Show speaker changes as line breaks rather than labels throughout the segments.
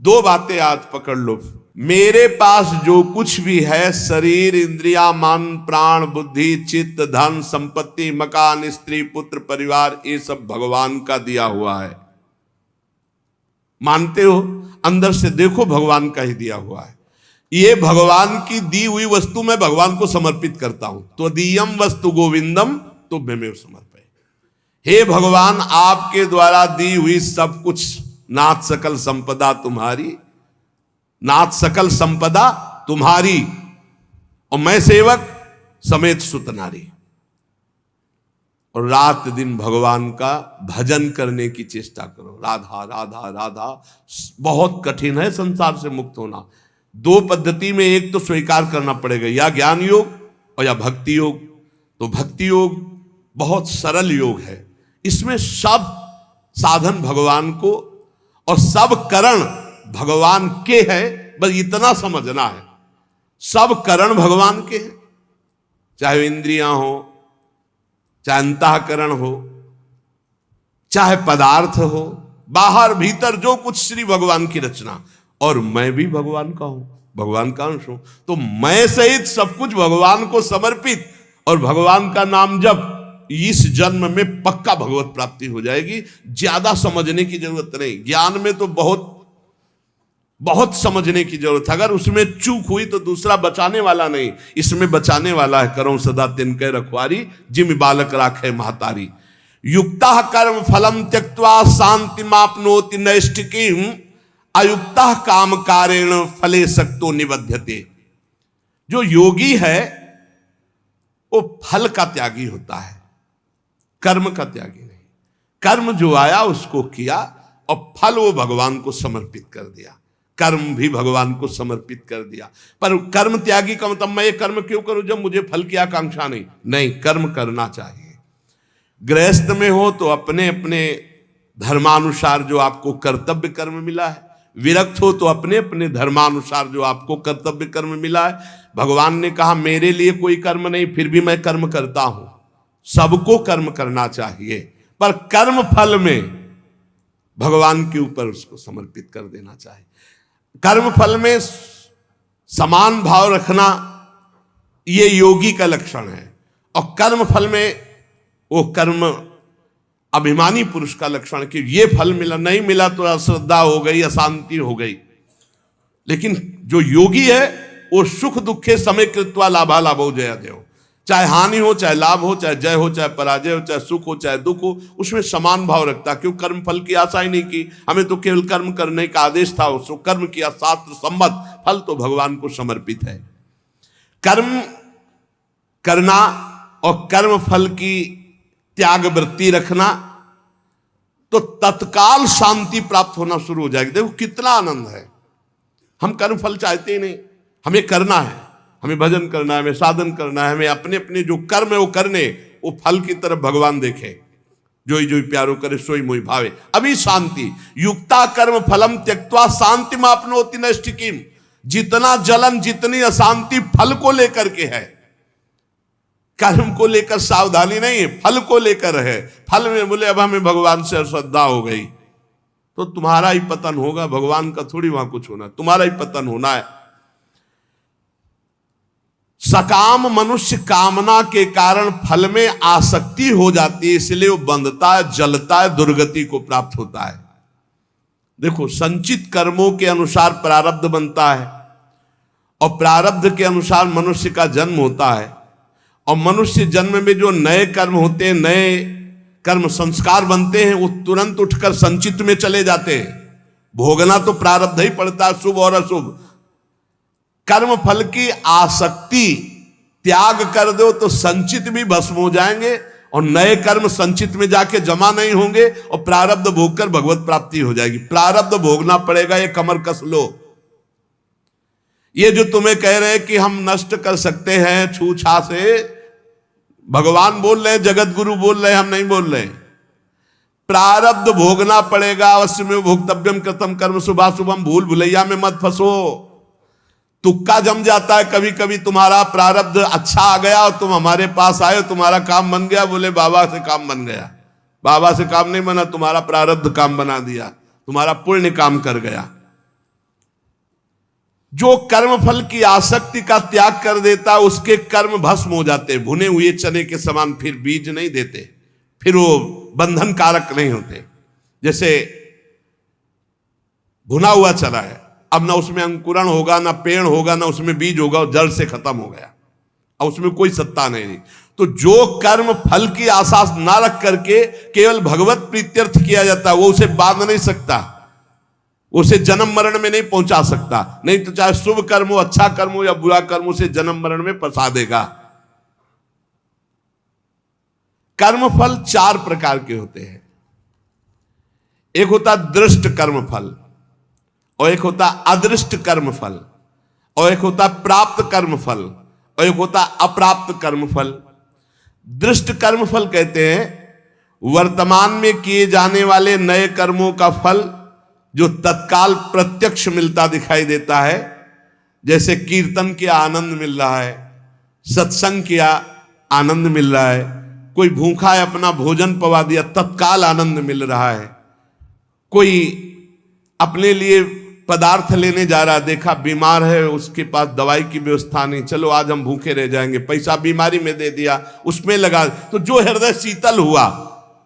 दो बातें आज पकड़ लो। मेरे पास जो कुछ भी है, शरीर, इंद्रिया, मन, प्राण, बुद्धि, चित्त, धन, संपत्ति, मकान, स्त्री, पुत्र, परिवार, ये सब भगवान का दिया हुआ है। मानते हो? अंदर से देखो, भगवान का ही दिया हुआ है। ये भगवान की दी हुई वस्तु मैं भगवान को समर्पित करता हूं। तो दीयम वस्तु गोविंदम तो मेमेव समर्पय। हे भगवान, आपके द्वारा दी हुई सब कुछ, नाथ सकल संपदा तुम्हारी, नाथ सकल संपदा तुम्हारी, और मैं सेवक समेत सुत नारी। और रात दिन भगवान का भजन करने की चेष्टा करो। राधा राधा राधा। बहुत कठिन है संसार से मुक्त होना। दो पद्धति में एक तो स्वीकार करना पड़ेगा, या ज्ञान योग और या भक्ति योग। तो भक्ति योग बहुत सरल योग है। इसमें सब साधन भगवान को और सब करण भगवान के है, बस इतना समझना है। सब करण भगवान के हैं, चाहे इंद्रियां हो, चाहे अंतःकरण हो, चाहे पदार्थ हो, बाहर भीतर जो कुछ श्री भगवान की रचना। और मैं भी भगवान का हूं, भगवान का अंश हूं। तो मैं सहित सब कुछ भगवान को समर्पित और भगवान का नाम जप, इस जन्म में पक्का भगवत प्राप्ति हो जाएगी। ज्यादा समझने की जरूरत नहीं। ज्ञान में तो बहुत बहुत समझने की जरूरत है। अगर उसमें चूक हुई तो दूसरा बचाने वाला नहीं, इसमें बचाने वाला है। करो सदा तिनके रखवारी, जिम बालक राखे महतारी। युक्ता कर्म फलम त्यक्त्वा शांति मापनोति नैष्ठिकीम, अयुक्ता काम कारेण फले सक्तो निबध्यते। जो योगी है वो फल का त्यागी होता है, कर्म का त्यागी नहीं। कर्म जो आया उसको किया और फल वो भगवान को समर्पित कर दिया। कर्म भी भगवान को समर्पित कर दिया। पर कर्म त्यागी का मतलब मैं ये कर्म क्यों करूं जब मुझे फल की आकांक्षा नहीं। नहीं, कर्म करना चाहिए। गृहस्थ में हो तो अपने अपने धर्मानुसार जो आपको कर्तव्य कर्म मिला है, विरक्त हो तो अपने अपने धर्मानुसार जो आपको कर्तव्य कर्म मिला है। भगवान ने कहा मेरे लिए कोई कर्म नहीं, फिर भी मैं कर्म करता हूं। सबको कर्म करना चाहिए, पर कर्म फल में भगवान के ऊपर उसको समर्पित कर देना चाहिए। कर्म फल में समान भाव रखना ये योगी का लक्षण है, और कर्म फल में वो कर्म अभिमानी पुरुष का लक्षण कि ये फल मिला, नहीं मिला तो अश्रद्धा हो गई, अशांति हो गई। लेकिन जो योगी है वो सुख दुखे समय कृत्वा लाभा लाभो जया देव। चाहे हानि हो, चाहे लाभ हो, चाहे जय हो, चाहे पराजय हो, चाहे सुख हो, चाहे दुख हो, उसमें समान भाव रखता। क्यों? कर्म फल की आशा ही नहीं की। हमें तो केवल कर्म करने का आदेश था, उसको कर्म किया, शास्त्र सम्मत, फल तो भगवान को समर्पित है। कर्म करना और कर्म फल की त्याग वृत्ति रखना तो तत्काल शांति प्राप्त होना शुरू हो जाएगी। देखो कितना आनंद है। हम कर्म फल चाहते ही नहीं, हमें करना है, हमें भजन करना है, हमें साधन करना है, हमें अपने अपने जो कर्म है वो करने, वो फल की तरफ भगवान देखे। जोई जोई प्यारो करे सोई मोई भावे, अभी शांति। युक्ता कर्म फलम त्यक्त्वा शांति मापनोति नैष्ठिकीम। जितना जलन, जितनी अशांति फल को लेकर के है, कर्म को लेकर सावधानी नहीं है, फल को लेकर है। फल में बोले अब हमें भगवान से अश्रद्धा हो गई तो तुम्हारा ही पतन होगा, भगवान का थोड़ी वहां कुछ होना, तुम्हारा ही पतन होना है। सकाम मनुष्य कामना के कारण फल में आसक्ति हो जाती है, इसलिए वो बंधता है, जलता है, दुर्गति को प्राप्त होता है। देखो, संचित कर्मों के अनुसार प्रारब्ध बनता है, और प्रारब्ध के अनुसार मनुष्य का जन्म होता है। और मनुष्य जन्म में जो नए कर्म होते हैं, नए कर्म संस्कार बनते हैं, वो तुरंत उठकर संचित में चले जाते हैं। भोगना तो प्रारब्ध ही पड़ता है, शुभ और अशुभ। कर्म फल की आसक्ति त्याग कर दो तो संचित भी भस्म हो जाएंगे, और नए कर्म संचित में जाके जमा नहीं होंगे, और प्रारब्ध भोगकर भगवत प्राप्ति हो जाएगी। प्रारब्ध भोगना पड़ेगा, ये कमर कस लो। ये जो तुम्हें कह रहे हैं कि हम नष्ट कर सकते हैं छूछा से, भगवान बोल रहे हैं, जगत गुरु बोल रहे हैं, हम नहीं बोल रहे। प्रारब्ध भोगना पड़ेगा, अवश्य में भोक्तव्यम कृतम कर्म शुभाशुभम। भूल भुलैया में मत फंसो। तुक्का जम जाता है कभी कभी। तुम्हारा प्रारब्ध अच्छा आ गया और तुम हमारे पास आए, तुम्हारा काम बन गया, बोले बाबा से काम बन गया। बाबा से काम नहीं बना, तुम्हारा प्रारब्ध काम बना दिया, तुम्हारा पुण्य काम कर गया। जो कर्म फल की आसक्ति का त्याग कर देता उसके कर्म भस्म हो जाते, भुने हुए चने के समान, फिर बीज नहीं देते, फिर वो बंधन कारक नहीं होते। जैसे भुना हुआ चना है, अब ना उसमें अंकुरण होगा, ना पेड़ होगा, ना उसमें बीज होगा, जड़ से खत्म हो गया, अब उसमें कोई सत्ता नहीं। तो जो कर्म फल की आशा ना रख करके केवल भगवत प्रीत्यर्थ किया जाता, वो उसे बांध नहीं सकता, उसे जन्म मरण में नहीं पहुंचा सकता। नहीं तो चाहे शुभ कर्म हो, अच्छा कर्म हो या बुरा कर्म, उसे जन्म मरण में फंसा देगा। कर्म फल 4 प्रकार के होते हैं। एक होता दृष्ट कर्म फल, और एक होता अदृष्ट कर्म फल, और एक होता प्राप्त कर्म फल, और एक होता अप्राप्त कर्म फल। दृष्ट कर्म फल कहते हैं वर्तमान में किए जाने वाले नए कर्मों का फल जो तत्काल प्रत्यक्ष मिलता दिखाई देता है। जैसे कीर्तन किया आनंद मिल रहा है, सत्संग किया आनंद मिल रहा है, कोई भूखा है अपना भोजन पवा दिया तत्काल आनंद मिल रहा है, कोई अपने लिए पदार्थ लेने जा रहा, देखा बीमार है उसके पास दवाई की व्यवस्था नहीं, चलो आज हम भूखे रह जाएंगे, पैसा बीमारी में दे दिया, उसमें लगा, तो जो हृदय शीतल हुआ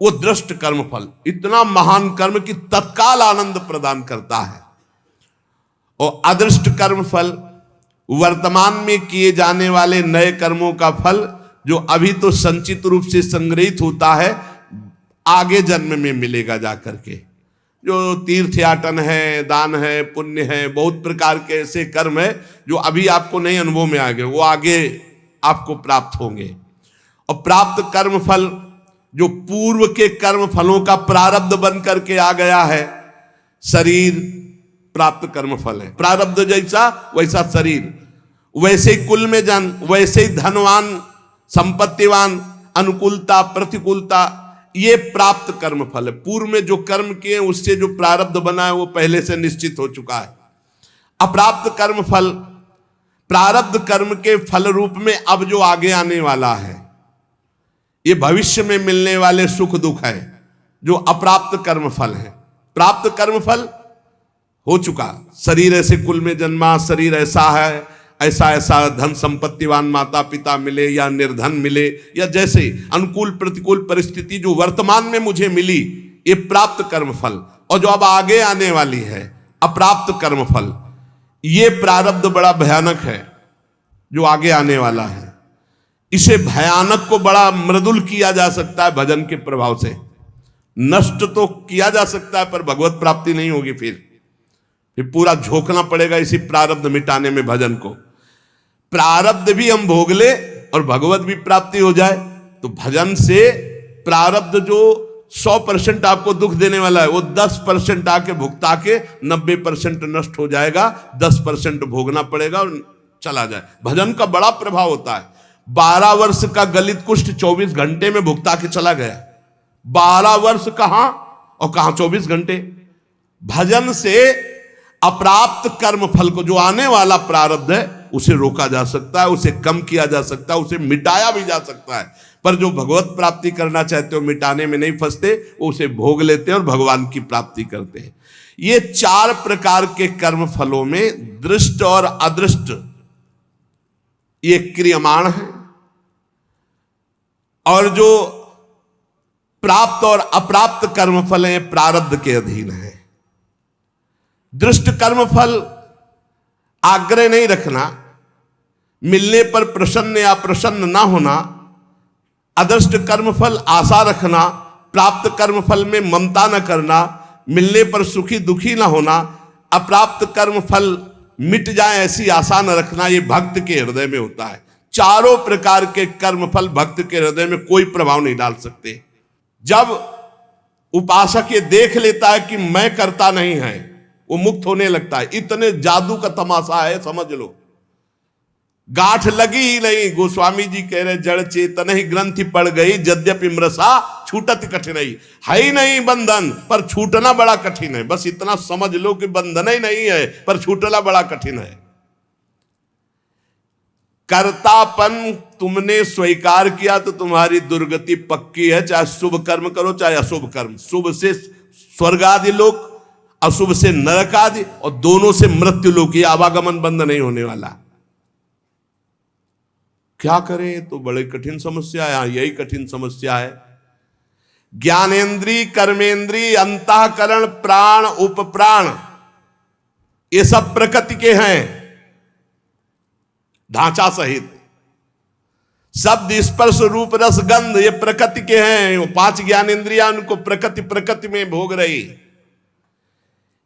वो दृष्ट कर्म फल, इतना महान कर्म कि तत्काल आनंद प्रदान करता है। और अदृष्ट कर्म फल वर्तमान में किए जाने वाले नए कर्मों का फल जो अभी तो संचित रूप से संग्रहित होता है, आगे जन्म में मिलेगा जाकर के। जो तीर्थयाटन है, दान है, पुण्य है, बहुत प्रकार के ऐसे कर्म है जो अभी आपको नहीं अनुभव में आ गए, वो आगे आपको प्राप्त होंगे। और प्राप्त कर्म फल जो पूर्व के कर्म फलों का प्रारब्ध बन करके आ गया है, शरीर प्राप्त कर्म फल है, प्रारब्ध जैसा वैसा शरीर, वैसे ही कुल में जन, वैसे ही धनवान, संपत्तिवान, अनुकूलता प्रतिकूलता, ये प्राप्त कर्म फल है। पूर्व में जो कर्म किए उससे जो प्रारब्ध बना है वो पहले से निश्चित हो चुका है। अप्राप्त कर्म फल प्रारब्ध कर्म के फल रूप में अब जो आगे आने वाला है, ये भविष्य में मिलने वाले सुख दुख है, जो अप्राप्त कर्म फल है। प्राप्त कर्म फल हो चुका, शरीर ऐसे कुल में जन्मा, शरीर ऐसा है, ऐसा ऐसा धन संपत्तिवान माता पिता मिले या निर्धन मिले, या जैसे अनुकूल प्रतिकूल परिस्थिति जो वर्तमान में मुझे मिली, ये प्राप्त कर्म फल। और जो अब आगे आने वाली है अप्राप्त कर्म फल, ये प्रारब्ध बड़ा भयानक है जो आगे आने वाला है। इसे भयानक को बड़ा मृदुल किया जा सकता है भजन के प्रभाव से, नष्ट तो किया जा सकता है पर भगवत प्राप्ति नहीं होगी। फिर पूरा झोंकना पड़ेगा इसी प्रारब्ध मिटाने में भजन को। प्रारब्ध भी हम भोग ले और भगवत भी प्राप्ति हो जाए, तो भजन से प्रारब्ध जो 100% आपको दुख देने वाला है वो 10% आके भुगता के 90% नष्ट हो जाएगा, 10% भोगना पड़ेगा और चला जाए। भजन का बड़ा प्रभाव होता है। 12 वर्ष का गलित कुष्ठ 24 घंटे में भुगता के चला गया। 12 वर्ष कहां और कहां 24 घंटे। भजन से अप्राप्त कर्म फल को, जो आने वाला प्रारब्ध है, उसे रोका जा सकता है, उसे कम किया जा सकता है, उसे मिटाया भी जा सकता है। पर जो भगवत प्राप्ति करना चाहते हो मिटाने में नहीं फंसते, वो उसे भोग लेते हैं और भगवान की प्राप्ति करते हैं। ये 4 प्रकार के कर्म फलों में दृष्ट और अदृष्ट ये क्रियमाण है, और जो प्राप्त और अप्राप्त कर्म फल हैं प्रारब्ध के अधीन है। दृष्ट कर्म फल आग्रह नहीं रखना, मिलने पर प्रसन्न या प्रसन्न ना होना। अदृष्ट कर्म फल आशा रखना, प्राप्त कर्म फल में ममता न करना, मिलने पर सुखी दुखी ना होना। अप्राप्त कर्म फल मिट जाए ऐसी आशा न रखना, ये भक्त के हृदय में होता है। चारों प्रकार के कर्म फल भक्त के हृदय में कोई प्रभाव नहीं डाल सकते। जब उपासक ये देख लेता है कि मैं करता नहीं है, वो मुक्त होने लगता है। इतने जादू का तमाशा है, समझ लो। गांठ लगी ही नहीं, गोस्वामी जी कह रहे जड़ चेतन ही ग्रंथि पड़ गई, यद्यपि मृषा छूटत कठिनाई। है ही नहीं बंधन पर छूटना बड़ा कठिन है। बस इतना समझ लो कि बंधन ही नहीं है पर छूटना बड़ा कठिन है। कर्तापन तुमने स्वीकार किया तो तुम्हारी दुर्गति पक्की है। चाहे शुभ कर्म करो चाहे अशुभ कर्म, शुभ से स्वर्ग आदि लोक, अशुभ से नरक आदि, और दोनों से मृत्यु लोक, आवागमन बंद नहीं होने वाला। क्या करें? तो बड़े कठिन समस्या है, यही कठिन समस्या है। ज्ञानेन्द्रीय, कर्मेंद्रीय, अंतःकरण, प्राण, उपप्राण, ये सब प्रकृति के हैं ढांचा सहित। शब्द, स्पर्श, रूप, रस, गंध, ये प्रकृति के हैं। वो 5 ज्ञानेन्द्रियां उनको प्रकृति में भोग रही।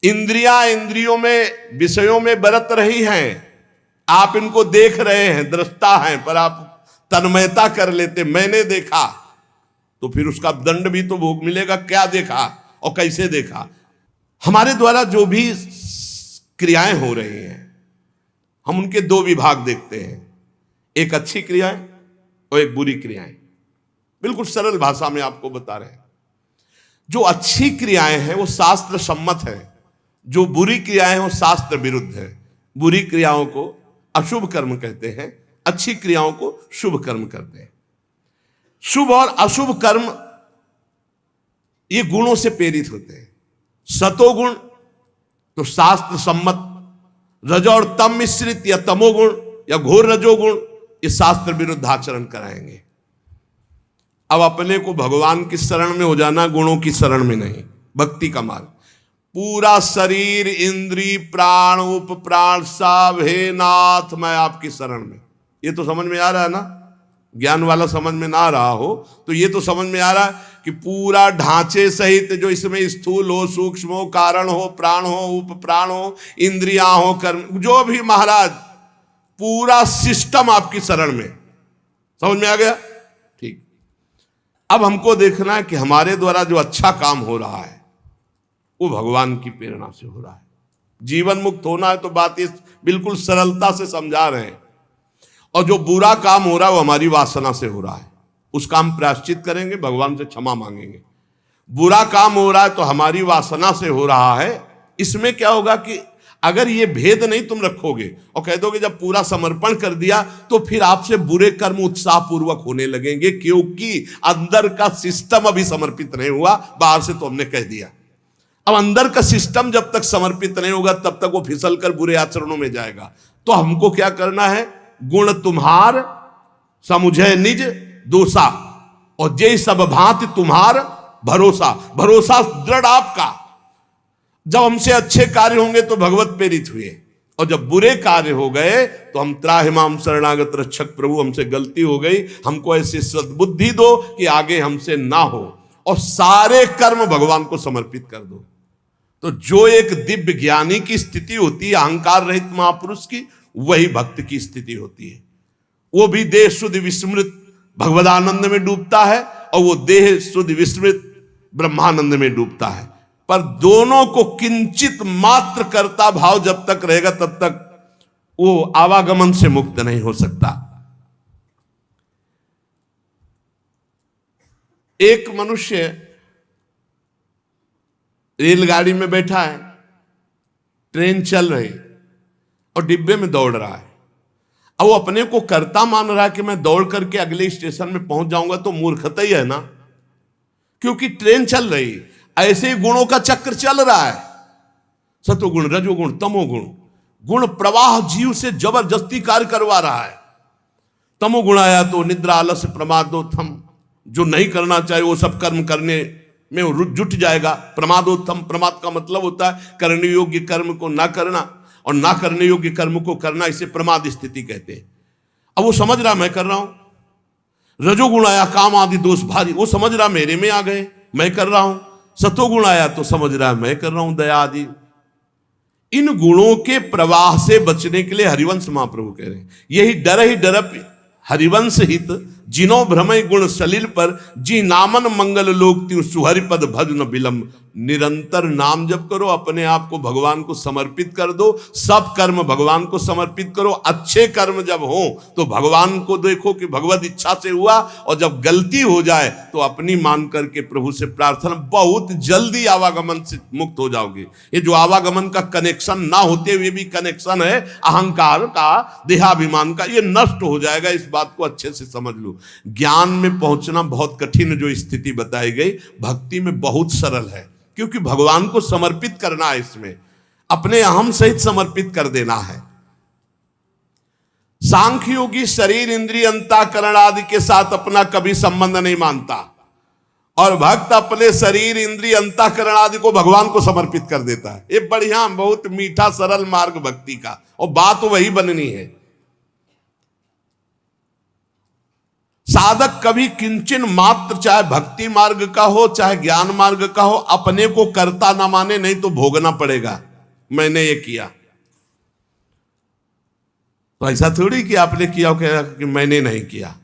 इंद्रियां इंद्रियों में, विषयों में बरत रही हैं। आप इनको देख रहे हैं, दृष्टा हैं, पर आप तन्मयता कर लेते, मैंने देखा, तो फिर उसका दंड भी तो भोग मिलेगा। क्या देखा और कैसे देखा? हमारे द्वारा जो भी क्रियाएं हो रही हैं, हम उनके 2 विभाग देखते हैं, एक अच्छी क्रियाएं और एक बुरी क्रियाएं। बिल्कुल सरल भाषा में आपको बता रहे हैं। जो अच्छी क्रियाएं हैं वो शास्त्र सम्मत है, जो बुरी क्रियाएं हैं वो शास्त्र विरुद्ध है। बुरी क्रियाओं को अशुभ कर्म कहते हैं, अच्छी क्रियाओं को शुभ कर्म कहते हैं। शुभ और अशुभ कर्म ये गुणों से प्रेरित होते हैं। सतोगुण तो शास्त्र सम्मत, रजो और तम मिश्रित या तमोगुण या घोर रजोगुण, ये शास्त्र विरुद्ध आचरण कराएंगे। अब अपने को भगवान की शरण में हो जाना, गुणों की शरण में नहीं। भक्ति का मार्ग, पूरा शरीर, इंद्री, प्राण, उपप्राण सब, हे नाथ मैं आपकी शरण में। ये तो समझ में आ रहा है ना? ज्ञान वाला समझ में ना आ रहा हो तो ये तो समझ में आ रहा है कि पूरा ढांचे सहित, जो इसमें स्थूल हो, सूक्ष्म हो, कारण हो, प्राण हो, उपप्राण हो, इंद्रियां हो, कर्म, जो भी महाराज, पूरा सिस्टम आपकी शरण में। समझ में आ गया? ठीक। अब हमको देखना है कि हमारे द्वारा जो अच्छा काम हो रहा है वो भगवान की प्रेरणा से हो रहा है। जीवन मुक्त होना है तो बात इस बिल्कुल सरलता से समझा रहे हैं। और जो बुरा काम हो रहा है वो हमारी वासना से हो रहा है, उसका हम प्रायश्चित करेंगे, भगवान से क्षमा मांगेंगे। बुरा काम हो रहा है तो हमारी वासना से हो रहा है। इसमें क्या होगा कि अगर ये भेद नहीं तुम रखोगे और कह दोगे जब पूरा समर्पण कर दिया, तो फिर आपसे बुरे कर्म उत्साहपूर्वक होने लगेंगे, क्योंकि अंदर का सिस्टम अभी समर्पित नहीं हुआ। बाहर से तो हमने कह दिया। अब अंदर का सिस्टम जब तक समर्पित नहीं होगा तब तक वो फिसल कर बुरे आचरणों में जाएगा। तो हमको क्या करना है? गुण तुम्हार समुझे निज दोषा, और जय सब भांति तुम्हार भरोसा। भरोसा दृढ़ आपका। जब हमसे अच्छे कार्य होंगे तो भगवत प्रेरित हुए, और जब बुरे कार्य हो गए तो हम त्राहिमाम शरणागत रक्षक प्रभु, हमसे गलती हो गई, हमको ऐसी सद्बुद्धि दो कि आगे हमसे ना हो, और सारे कर्म भगवान को समर्पित कर दो। तो जो एक दिव्य ज्ञानी की स्थिति होती है, अहंकार रहित महापुरुष की, वही भक्त की स्थिति होती है। वो भी देह शुद्ध विस्मृत भगवदानंद में डूबता है, और वो देह शुद्ध विस्मृत ब्रह्मानंद में डूबता है। पर दोनों को किंचित मात्र कर्ता भाव जब तक रहेगा तब तक वो आवागमन से मुक्त नहीं हो सकता। एक मनुष्य रेलगाड़ी में बैठा है, ट्रेन चल रही और डिब्बे में दौड़ रहा है। अब वो अपने को कर्ता मान रहा है कि मैं दौड़ करके अगले स्टेशन में पहुंच जाऊंगा, तो मूर्खता ही है ना, क्योंकि ट्रेन चल रही, ऐसे ही गुणों का चक्र चल रहा है। सतोगुण, रजोगुण, तमोगुण, गुण प्रवाह जीव से जबरदस्ती कार्य करवा रहा है। तमोगुण आया तो निद्रा, आलस्य, प्रमादोत्थम, जो नहीं करना चाहे वो सब कर्म करने में वो जुट जाएगा। प्रमादोत्थम, प्रमाद का मतलब होता है करने योग्य कर्म को ना करना, और ना करने योग्य कर्म को करना, इसे प्रमाद स्थिति कहते हैं। अब वो समझ रहा मैं कर रहा हूं। रजोगुण आया, काम आदि दोष भारी, वो समझ रहा मेरे में आ गए, मैं कर रहा हूं। सतोगुण आया तो समझ रहा है मैं कर रहा हूं, दया आदि। इन गुणों के प्रवाह से बचने के लिए हरिवंश महाप्रभु कह रहे हैं, यही डर ही डरप हरिवंश हित, जिनो भ्रमय गुण सलिल पर, जी नामन मंगल लोक त्यू सुहरिपद भजन विलंब। निरंतर नाम जप करो, अपने आप को भगवान को समर्पित कर दो, सब कर्म भगवान को समर्पित करो। अच्छे कर्म जब हो तो भगवान को देखो कि भगवत इच्छा से हुआ, और जब गलती हो जाए तो अपनी मान करके प्रभु से प्रार्थना, बहुत जल्दी आवागमन से मुक्त हो जाओगे। ये जो आवागमन का कनेक्शन ना होते हुए भी कनेक्शन है अहंकार का, देहाभिमान का, ये नष्ट हो जाएगा। इस बात को अच्छे से समझ लो। ज्ञान में पहुंचना बहुत कठिन जो स्थिति बताई गई, भक्ति में बहुत सरल है, क्योंकि भगवान को समर्पित करना है, इसमें अपने अहम सहित समर्पित कर देना है। सांख्य योगी शरीर इंद्रिय अंतःकरण आदि के साथ अपना कभी संबंध नहीं मानता, और भक्त अपने शरीर इंद्रिय अंतःकरण आदि को भगवान को समर्पित कर देता है। ये बढ़िया, बहुत मीठा सरल मार्ग भक्ति का, और बात वही बननी है। साधक कभी किंचन मात्र, चाहे भक्ति मार्ग का हो चाहे ज्ञान मार्ग का हो, अपने को कर्ता ना माने, नहीं तो भोगना पड़ेगा। मैंने ये किया, तो ऐसा थोड़ी कि आपने किया कि मैंने नहीं किया।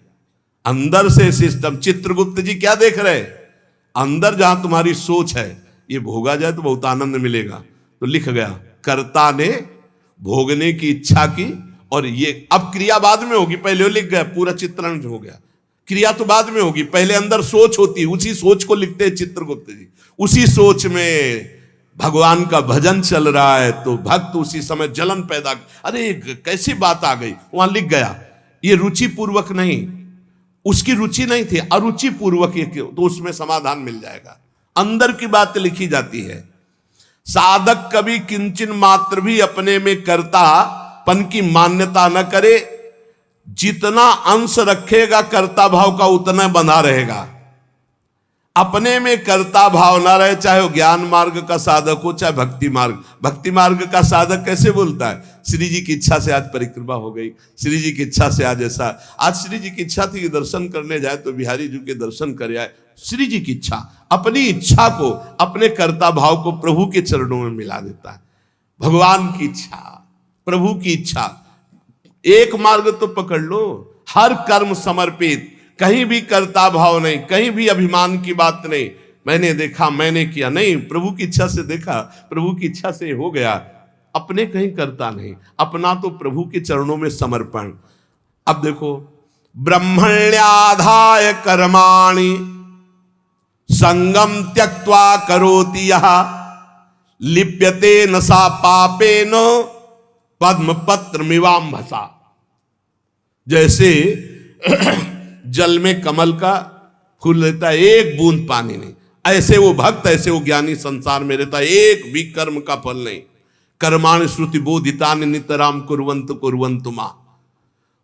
अंदर से सिस्टम, चित्रगुप्त जी क्या देख रहे, अंदर जहां तुम्हारी सोच है, ये भोगा जाए तो बहुत आनंद मिलेगा, तो लिख गया कर्ता ने भोगने की इच्छा की, और ये अब क्रिया बाद में होगी, पहले वो लिख गया, पूरा चित्रण हो गया, क्रिया तो बाद में होगी, पहले अंदर सोच होती है, उसी सोच को लिखते हैं चित्रगुप्त जी। उसी सोच में भगवान का भजन चल रहा है, तो भक्त उसी समय जलन पैदा, अरे कैसी बात आ गई, वहां लिख गया। ये रुचि पूर्वक नहीं, उसकी रुचि नहीं थी, अरुचि पूर्वक, तो उसमें समाधान मिल जाएगा। अंदर की बात लिखी जाती है। साधक कभी किंचन मात्र भी अपने में कर्तापन की मान्यता न करे, जितना अंश रखेगा कर्ता भाव का उतना बंधा रहेगा। अपने में कर्ता भाव ना रहे, चाहे वो ज्ञान मार्ग का साधक हो चाहे भक्ति मार्ग। भक्ति मार्ग का साधक कैसे बोलता है, श्री जी की इच्छा से आज परिक्रमा हो गई, श्री जी की इच्छा से आज ऐसा, आज श्री जी की इच्छा थी कि दर्शन करने जाए तो बिहारी जी के दर्शन कर आए, श्री जी की इच्छा। अपनी इच्छा को, अपने कर्ता भाव को प्रभु के चरणों में मिला देता है। भगवान की इच्छा, प्रभु की इच्छा, एक मार्ग तो पकड़ लो, हर कर्म समर्पित, कहीं भी कर्ता भाव नहीं, कहीं भी अभिमान की बात नहीं, मैंने देखा मैंने किया नहीं, प्रभु की इच्छा से देखा, प्रभु की इच्छा से हो गया। अपने कहीं करता नहीं, अपना तो प्रभु के चरणों में समर्पण। अब देखो, ब्रह्मण्याधाय कर्माणि संगम त्यक्त्वा करोति यः, लिप्यते न सा पापेन पद्म पत्र मिवाम्भसा। जैसे जल में कमल का फूल रहता है, एक बूंद पानी नहीं, ऐसे वो भक्त, ऐसे वो ज्ञानी संसार में रहता है, एक भी कर्म का फल नहीं। कर्माणि श्रुति बोधितानि नितराम कुर्वन्तु कुर्वन्तु मा।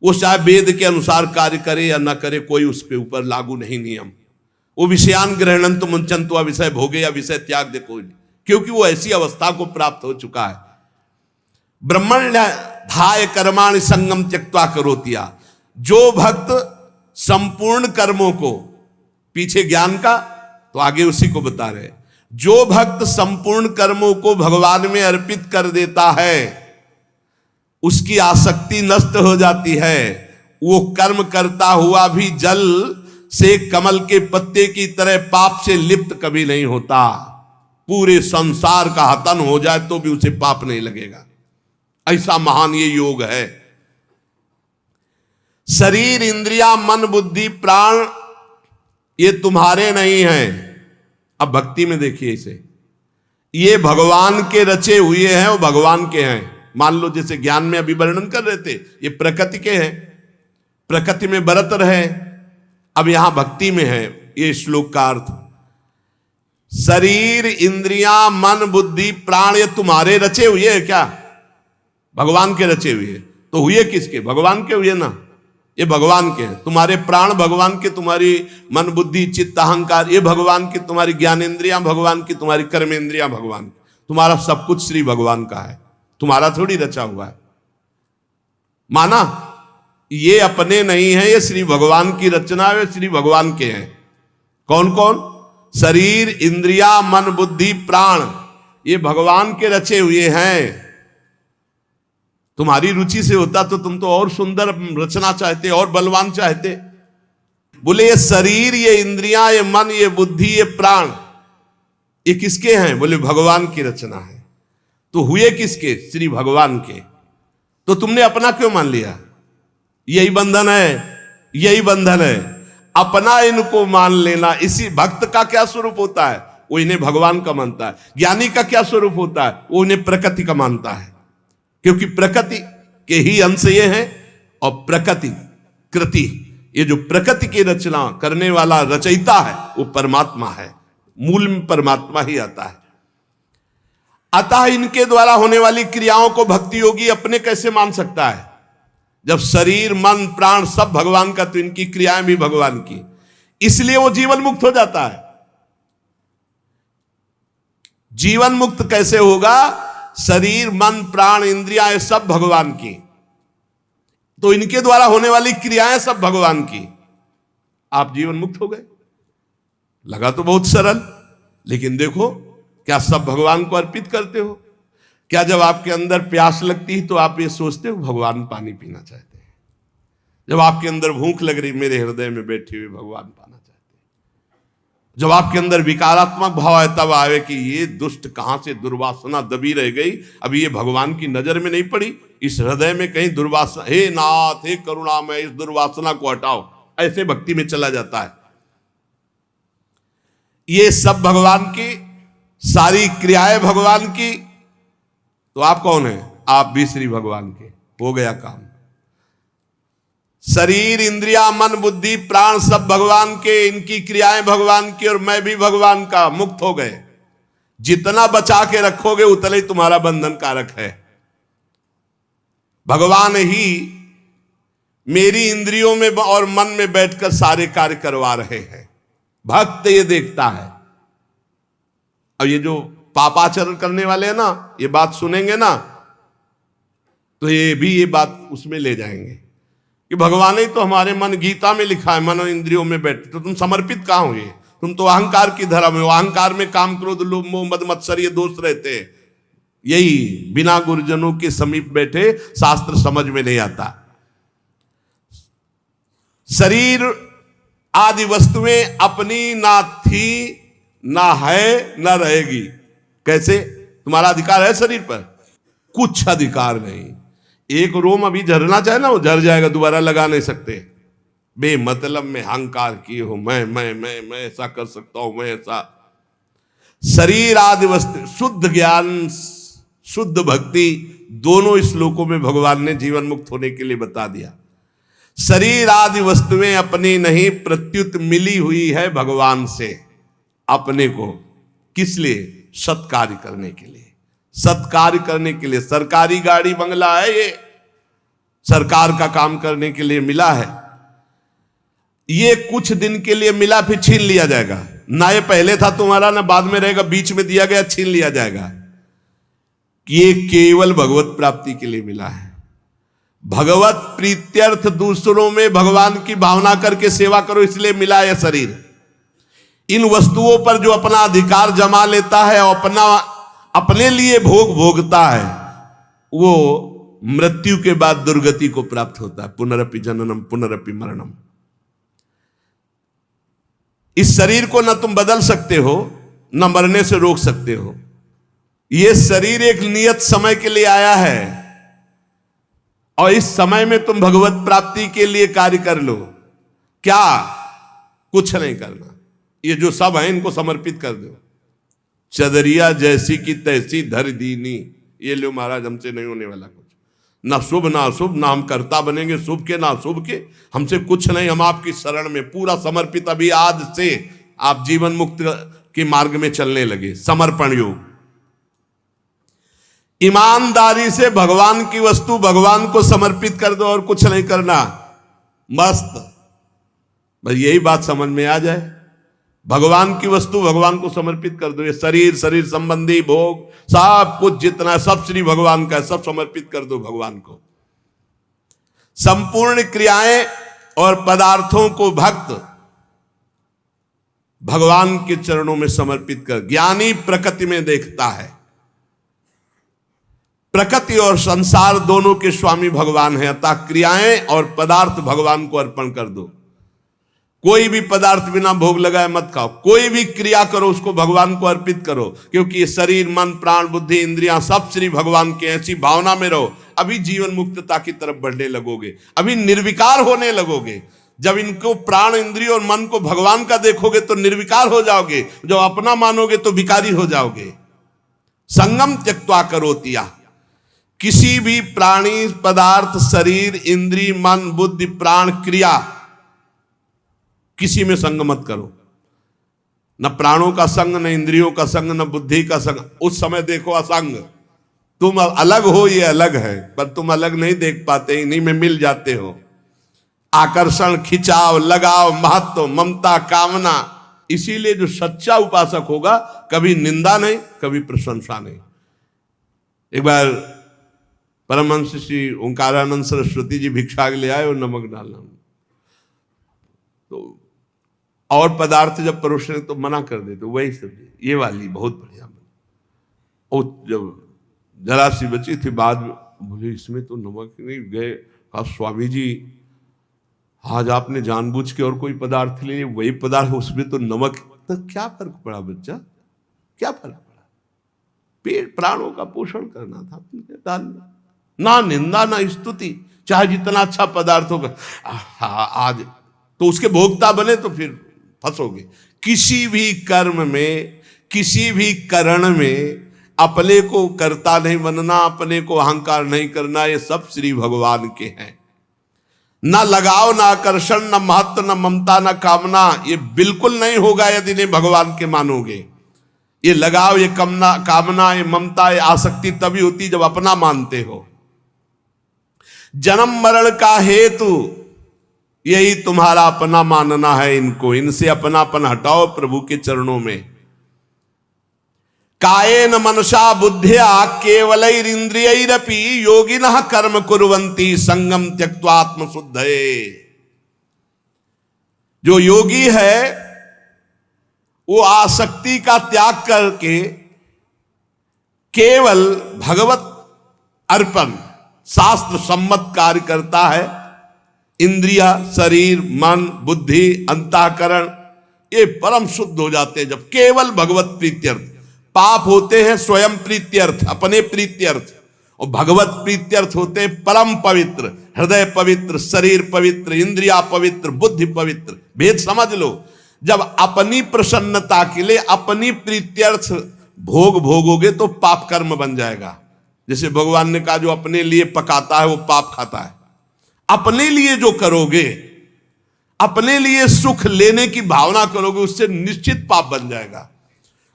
वो चाहे वेद के अनुसार कार्य करे या न करे, कोई उसके ऊपर लागू नहीं नियम। वो विषयान ग्रहणंतु मुंचन्तु, विषय भोगे या विषय त्याग दे कोई नहीं, क्योंकि वो ऐसी अवस्था को प्राप्त हो चुका है। ब्रह्मण्याधाय कर्माणि संगम त्यक्त्वा करोति यः। जो भक्त संपूर्ण कर्मों को, पीछे ज्ञान का तो आगे उसी को बता रहे, जो भक्त संपूर्ण कर्मों को भगवान में अर्पित कर देता है, उसकी आसक्ति नष्ट हो जाती है। वो कर्म करता हुआ भी जल से कमल के पत्ते की तरह पाप से लिप्त कभी नहीं होता। पूरे संसार का हतन हो जाए तो भी उसे पाप नहीं लगेगा, ऐसा महान ये योग है। शरीर इंद्रिया मन बुद्धि प्राण ये तुम्हारे नहीं हैं। अब भक्ति में देखिए इसे, ये भगवान के रचे हुए हैं, वो भगवान के हैं। मान लो जैसे ज्ञान में अभी वर्णन कर रहे थे, ये प्रकृति के हैं, प्रकृति में बरत रहे। अब यहां भक्ति में है ये श्लोक का अर्थ, शरीर इंद्रियां मन बुद्धि प्राण ये तुम्हारे रचे हुए हैं क्या? भगवान के रचे हुए। तो हुए किसके? भगवान के हुए ना, ये भगवान के हैं। तुम्हारे प्राण भगवान के, तुम्हारी मन बुद्धि चित्त अहंकार ये भगवान की, तुम्हारी ज्ञानेंद्रियां भगवान की, तुम्हारी कर्मेंद्रियां भगवान की, तुम्हारा सब कुछ श्री भगवान का है, तुम्हारा थोड़ी रचा हुआ है। माना ये अपने नहीं है, ये श्री भगवान की रचना है, श्री भगवान के हैं। कौन कौन? शरीर इंद्रिया मन बुद्धि प्राण ये भगवान के रचे हुए हैं। तुम्हारी रुचि से होता तो तुम तो और सुंदर रचना चाहते, और बलवान चाहते। बोले ये शरीर ये इंद्रियां ये मन ये बुद्धि ये प्राण ये किसके हैं? बोले भगवान की रचना है। तो हुए किसके? श्री भगवान के। तो तुमने अपना क्यों मान लिया? यही बंधन है, यही बंधन है, अपना इनको मान लेना। इसी भक्त का क्या स्वरूप होता है? वो इन्हें भगवान का मानता है। ज्ञानी का क्या स्वरूप होता है? वो इन्हें प्रकृति का मानता है, क्योंकि प्रकृति के ही अंश ये हैं। और प्रकृति कृति, ये जो प्रकृति की रचना करने वाला रचयिता है वो परमात्मा है। मूल में परमात्मा ही आता है। अतः इनके द्वारा होने वाली क्रियाओं को भक्ति योगी अपने कैसे मान सकता है? जब शरीर मन प्राण सब भगवान का, तो इनकी क्रियाएं भी भगवान की, इसलिए वो जीवन मुक्त हो जाता है। जीवन मुक्त कैसे होगा? शरीर मन प्राण इंद्रियां सब भगवान की, तो इनके द्वारा होने वाली क्रियाएं सब भगवान की, आप जीवन मुक्त हो गए। लगा तो बहुत सरल, लेकिन देखो क्या सब भगवान को अर्पित करते हो? क्या जब आपके अंदर प्यास लगती है तो आप ये सोचते हो भगवान पानी पीना चाहते हैं? जब आपके अंदर भूख लग रही, मेरे हृदय में बैठे हुए भगवान पाना चाहते हैं। जब आपके अंदर विकारात्मक भाव है, तब आवे कि ये दुष्ट कहां से दुर्वासना दबी रह गई, अभी ये भगवान की नजर में नहीं पड़ी, इस हृदय में कहीं दुर्वासना, हे नाथ हे करुणामय इस दुर्वासना को हटाओ, ऐसे भक्ति में चला जाता है। ये सब भगवान की, सारी क्रियाएं भगवान की, तो आप कौन है? आप भी श्री भगवान के। हो गया काम। शरीर इंद्रिया मन बुद्धि प्राण सब भगवान के, इनकी क्रियाएं भगवान की, और मैं भी भगवान का, मुक्त हो गए। जितना बचा के रखोगे उतना ही तुम्हारा बंधन कारक है। भगवान ही मेरी इंद्रियों में और मन में बैठकर सारे कार्य करवा रहे हैं। भक्त ये देखता है। अब ये जो पापाचरण करने वाले हैं ना, ये बात सुनेंगे ना, तो ये भी ये बात उसमें ले जाएंगे कि भगवान ही तो हमारे मन, गीता में लिखा है मनो इंद्रियों में बैठे, तो तुम समर्पित कहां हुए? तुम तो अहंकार की धरा में हो। अहंकार में काम क्रोध लोभ मोह मद मत्सर ये दोष रहते हैं। यही बिना गुरुजनों के समीप बैठे शास्त्र समझ में नहीं आता। शरीर आदि वस्तुएं अपनी ना थी ना है ना रहेगी। कैसे? तुम्हारा अधिकार है शरीर पर? कुछ अधिकार नहीं। एक रोम अभी झरना चाहे ना, वो झर जाएगा, दोबारा लगा नहीं सकते। बेमतलब में अहंकार किए हो, मैं ऐसा कर सकता हूं, मैं ऐसा। शरीर आदि वस्तु, शुद्ध ज्ञान शुद्ध भक्ति दोनों श्लोकों में भगवान ने जीवन मुक्त होने के लिए बता दिया। शरीर आदि वस्तुएं अपनी नहीं, प्रत्युत मिली हुई है भगवान से अपने को। किस लिए? सत्कार्य करने के लिए। सत्कार्य करने के लिए। सरकारी गाड़ी बंगला है, ये सरकार का काम करने के लिए मिला है। ये कुछ दिन के लिए मिला, फिर छीन लिया जाएगा। ना ये पहले था तुम्हारा, ना बाद में रहेगा, बीच में दिया गया, छीन लिया जाएगा। ये केवल भगवत प्राप्ति के लिए मिला है। भगवत प्रीत्यर्थ दूसरों में भगवान की भावना करके सेवा करो, इसलिए मिला है शरीर। इन वस्तुओं पर जो अपना अधिकार जमा लेता है और अपने लिए भोग भोगता है, वो मृत्यु के बाद दुर्गति को प्राप्त होता है। पुनरपि जननम पुनरपि मरणम। इस शरीर को न तुम बदल सकते हो, न मरने से रोक सकते हो। यह शरीर एक नियत समय के लिए आया है, और इस समय में तुम भगवत प्राप्ति के लिए कार्य कर लो। क्या? कुछ नहीं करना। ये जो सब है इनको समर्पित कर दो। चदरिया जैसी की तैसी धर दीनी। ये लो महाराज, हमसे नहीं होने वाला कुछ। ना शुभ ना अशुभ, ना हम कर्ता बनेंगे शुभ के ना अशुभ के। हमसे कुछ नहीं, हम आपकी शरण में पूरा समर्पित। अभी आज से आप जीवन मुक्त के मार्ग में चलने लगे। समर्पण योग। ईमानदारी से भगवान की वस्तु भगवान को समर्पित कर दो और कुछ नहीं करना। मस्त। बस यही बात समझ में आ जाए। भगवान की वस्तु भगवान को समर्पित कर दो। ये शरीर, शरीर संबंधी भोग, सब कुछ जितना, सब श्री भगवान का है, सब समर्पित कर दो भगवान को। संपूर्ण क्रियाएं और पदार्थों को भक्त भगवान के चरणों में समर्पित कर। ज्ञानी प्रकृति में देखता है। प्रकृति और संसार दोनों के स्वामी भगवान है, अतः क्रियाएं और पदार्थ भगवान को अर्पण कर दो। कोई भी पदार्थ बिना भोग लगाए मत खाओ। कोई भी क्रिया करो उसको भगवान को अर्पित करो, क्योंकि ये शरीर मन प्राण बुद्धि इंद्रियां सब श्री भगवान के। ऐसी भावना में रहो। अभी जीवन मुक्तता की तरफ बढ़ने लगोगे, अभी निर्विकार होने लगोगे। जब इनको प्राण इंद्रिय और मन को भगवान का देखोगे तो निर्विकार हो जाओगे। जब अपना मानोगे तो विकारी हो जाओगे। संगम त्यक्त्वा करोतिया। किसी भी प्राणी पदार्थ शरीर इंद्रिय मन बुद्धि प्राण क्रिया, किसी में संग मत करो। न प्राणों का संग, न इंद्रियों का संग, न बुद्धि का संग। उस समय देखो असंग, तुम अलग हो, ये अलग है, पर तुम अलग नहीं देख पाते, इन्हीं में मिल जाते हो। आकर्षण, खिंचाव, लगाव, महत्व, ममता, कामना। इसीलिए जो सच्चा उपासक होगा कभी निंदा नहीं, कभी प्रशंसा नहीं। एक बार परमहंस श्री ओंकारानंद सरस्वती जी भिक्षा के लिए आए और नमक डालना, तो और पदार्थ जब परोसने तो मना कर देते, वही सब्जी ये वाली बहुत बढ़िया बनी। और जब जरा सी बची थी, बाद में बोले इसमें तो नमक नहीं। गए, कहा स्वामी जी आज आपने जानबूझ के और कोई पदार्थ ले, वही पदार्थ उसमें तो नमक। तो क्या फर्क पड़ा बच्चा, क्या फर्क पड़ा? पेट प्राणों का पोषण करना था, डालना। ना निंदा ना स्तुति, चाहे जितना अच्छा पदार्थ होगा। आज तो उसके भोक्ता बने तो फिर फंसोगे। किसी भी कर्म में, किसी भी करण में अपने को कर्ता नहीं बनना, अपने को अहंकार नहीं करना। ये सब श्री भगवान के हैं। ना लगाव, ना आकर्षण, ना महत्व, ना ममता, ना कामना। ये बिल्कुल नहीं होगा यदि इन्हें भगवान के मानोगे। ये लगाव, ये कामना, ये ममता, ये आसक्ति तभी होती जब अपना मानते हो। जन्म मरण का हेतु यही तुम्हारा अपना मानना है इनको। इनसे अपनापन हटाओ प्रभु के चरणों में। कायेन मनसा बुद्ध्या केवलैरिंद्रियैरपि योगिनः कर्म कुर्वन्ति संगम त्यक्त्वा आत्मशुद्धये। जो योगी है वो आसक्ति का त्याग करके केवल भगवत अर्पण, शास्त्र सम्मत कार्य करता है। इंद्रिया, शरीर, मन, बुद्धि, अंतःकरण ये परम शुद्ध हो जाते हैं जब केवल भगवत प्रीत्यर्थ। पाप होते हैं स्वयं प्रीत्यर्थ, अपने प्रीत्यर्थ, और भगवत प्रीत्यर्थ होते हैं परम पवित्र। हृदय पवित्र, शरीर पवित्र, इंद्रिया पवित्र, बुद्धि पवित्र। भेद समझ लो। जब अपनी प्रसन्नता के लिए अपनी प्रीत्यर्थ भोग भोगोगे तो पाप कर्म बन जाएगा। जैसे भगवान ने कहा जो अपने लिए पकाता है वो पाप खाता है। अपने लिए जो करोगे, अपने लिए सुख लेने की भावना करोगे, उससे निश्चित पाप बन जाएगा।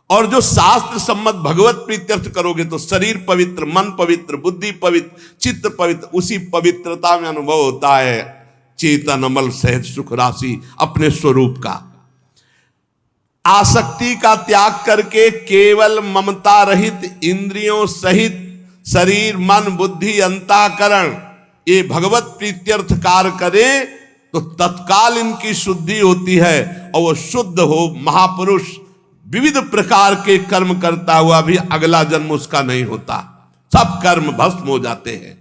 और जो शास्त्र सम्मत भगवत प्रीत्यर्थ करोगे तो शरीर पवित्र, मन पवित्र, बुद्धि पवित्र, चित्त पवित्र। उसी पवित्रता में अनुभव होता है चेतन अमल सहज सुख राशि अपने स्वरूप का। आसक्ति का त्याग करके केवल ममता रहित, इंद्रियों सहित शरीर, मन, बुद्धि, अंतःकरण ये भगवत प्रीत्यर्थ कार्य करे तो तत्काल इनकी शुद्धि होती है। और वो शुद्ध हो महापुरुष विविध प्रकार के कर्म करता हुआ भी अगला जन्म उसका नहीं होता। सब कर्म भस्म हो जाते हैं।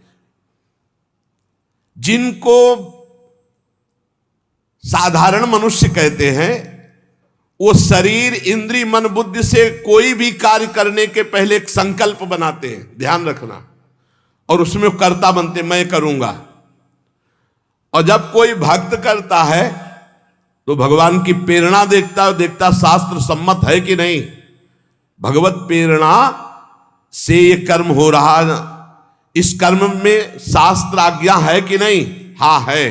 जिनको साधारण मनुष्य कहते हैं वो शरीर, इंद्रिय, मन, बुद्धि से कोई भी कार्य करने के पहले एक संकल्प बनाते हैं, ध्यान रखना, और उसमें कर्ता बनते, मैं करूंगा। और जब कोई भक्त करता है तो भगवान की प्रेरणा देखता शास्त्र सम्मत है कि नहीं। भगवत प्रेरणा से ये कर्म हो रहा है, इस कर्म में शास्त्र आज्ञा है कि नहीं। हाँ है।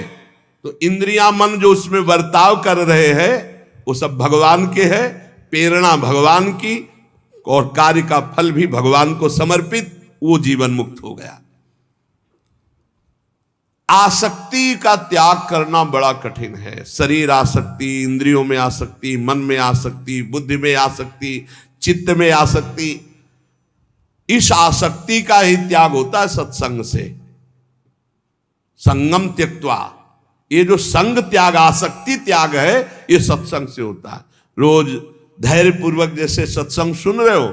तो इंद्रियां, मन जो उसमें बर्ताव कर रहे हैं वो सब भगवान के हैं, प्रेरणा भगवान की, और कार्य का फल भी भगवान को समर्पित। वो जीवन मुक्त हो गया। आसक्ति का त्याग करना बड़ा कठिन है। शरीर आसक्ति, इंद्रियों में आसक्ति, मन में आसक्ति, बुद्धि में आसक्ति, चित्त में आसक्ति। इस आसक्ति का ही त्याग होता है सत्संग से। संगम त्यक्त्वा, ये जो संग त्याग, आसक्ति त्याग है, ये सत्संग से होता है। रोज धैर्य पूर्वक जैसे सत्संग सुन रहे हो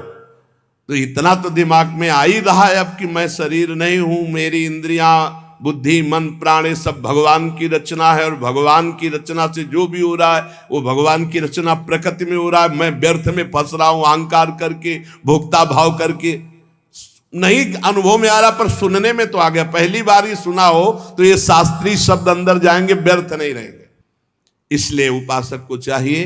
तो इतना तो दिमाग में आ ही रहा है अब कि मैं शरीर नहीं हूं, मेरी इंद्रियां, बुद्धि, मन, प्राण ये सब भगवान की रचना है। और भगवान की रचना से जो भी हो रहा है वो भगवान की रचना प्रकृति में हो रहा है। मैं व्यर्थ में फंस रहा हूं अहंकार करके, भोक्ता भाव करके। नहीं अनुभव में आ रहा पर सुनने में तो आ गया। पहली बार ही सुना हो तो ये शास्त्रीय शब्द अंदर जाएंगे, व्यर्थ नहीं रहेंगे। इसलिए उपासक को चाहिए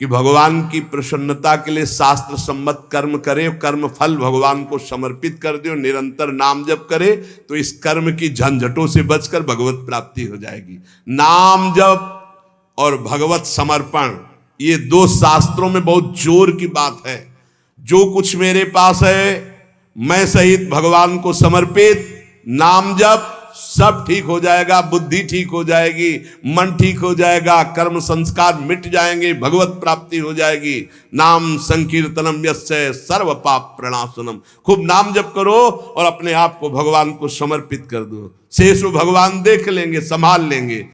कि भगवान की प्रसन्नता के लिए शास्त्र सम्मत कर्म करे, कर्म फल भगवान को समर्पित कर दे, निरंतर नाम जप करे तो इस कर्म की झंझटों से बचकर भगवत प्राप्ति हो जाएगी। नाम जप और भगवत समर्पण ये दो शास्त्रों में बहुत जोर की बात है। जो कुछ मेरे पास है मैं सहित भगवान को समर्पित, नाम जप, सब ठीक हो जाएगा। बुद्धि ठीक हो जाएगी, मन ठीक हो जाएगा, कर्म संस्कार मिट जाएंगे, भगवत प्राप्ति हो जाएगी। नाम संकीर्तनम यस्य सर्व पाप प्रणाशनम। खूब नाम जप करो और अपने आप को भगवान को समर्पित कर दो। शेष भगवान देख लेंगे, संभाल लेंगे।